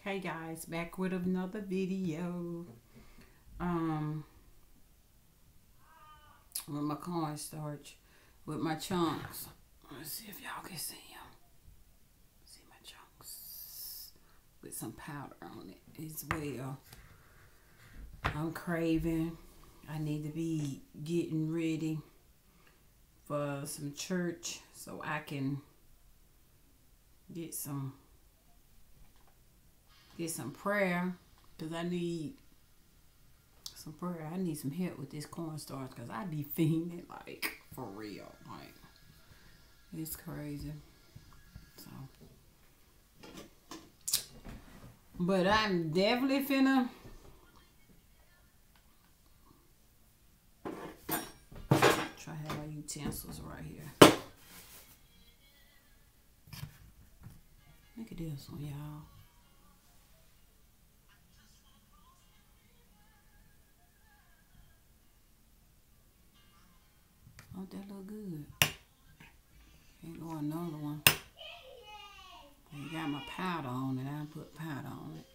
Hey guys, back with another video. With my cornstarch, with my chunks. Let's see if y'all can see them. See my chunks with some powder on it as well. I'm craving. I need to be getting ready for some church so I can get some prayer, because I need some prayer. I need some help with this cornstarch because I be fiending, like, for real. Like, it's crazy. So, but I'm definitely finna try to have my utensils right here. Look at this one, y'all. Don't that look good? Ain't go another one. You got my powder on it. I put powder on it.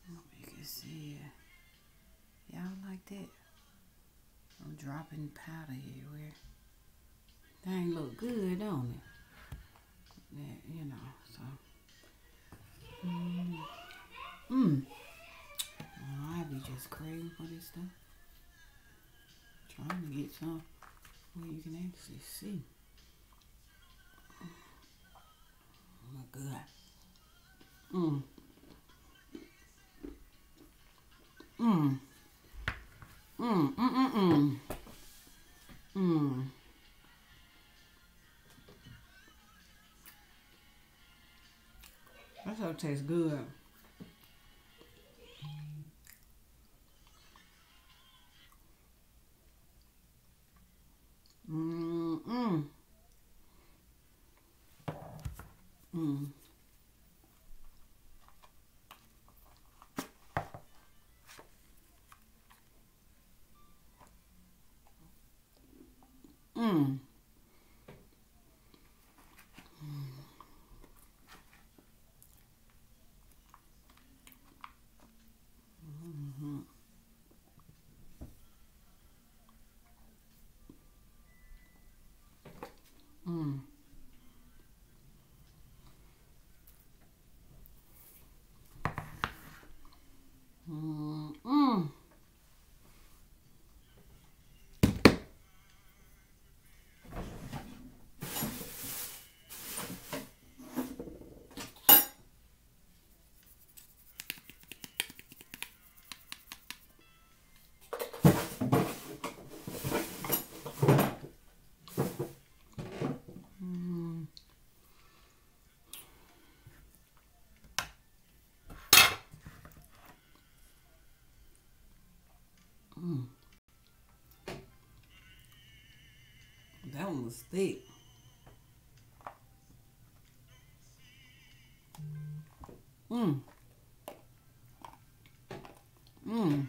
I hope you can see it. Y'all like that? I'm dropping powder everywhere. Thing look good, don't it? Yeah, you know, so. I be just craving for this stuff. Trying to get some where you can actually see. Oh my God. Mmm. Mmm. Mmm. Mmm. Mmm. Mmm. That stuff tastes good. Mmm. Mmm. Mmm. Mmm. Mmm. Mmm. Mmm. Mmm. That one was thick. Mmm. Mmm.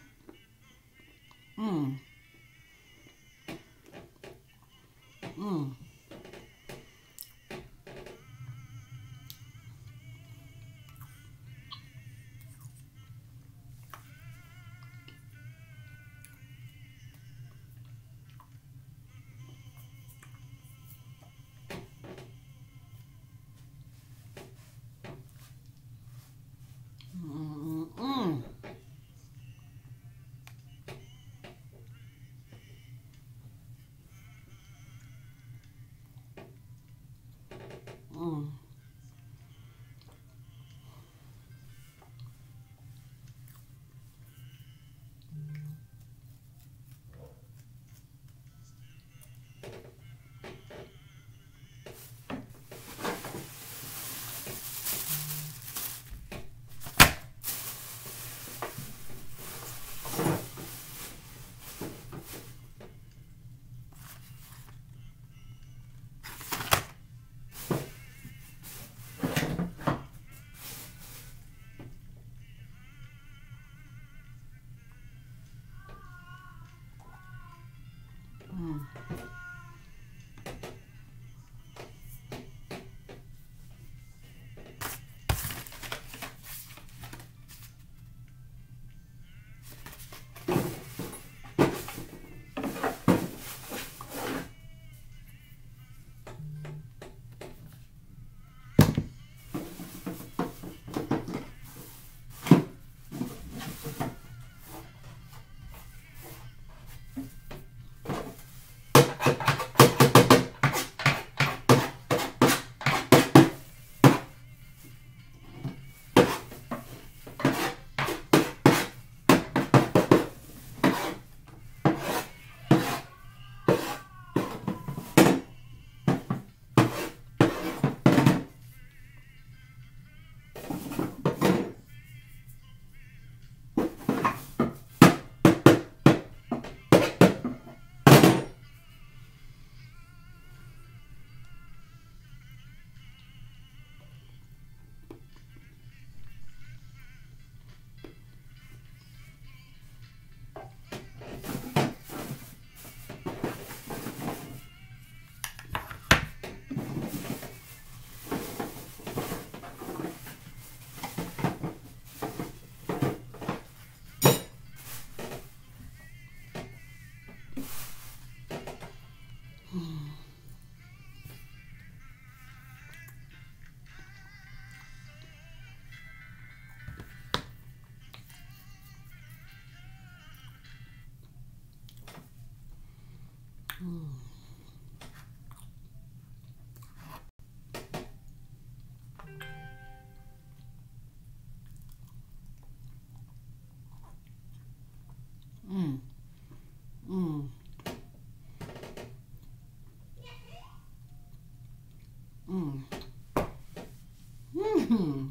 Mmm. Mmm. Mm-hmm.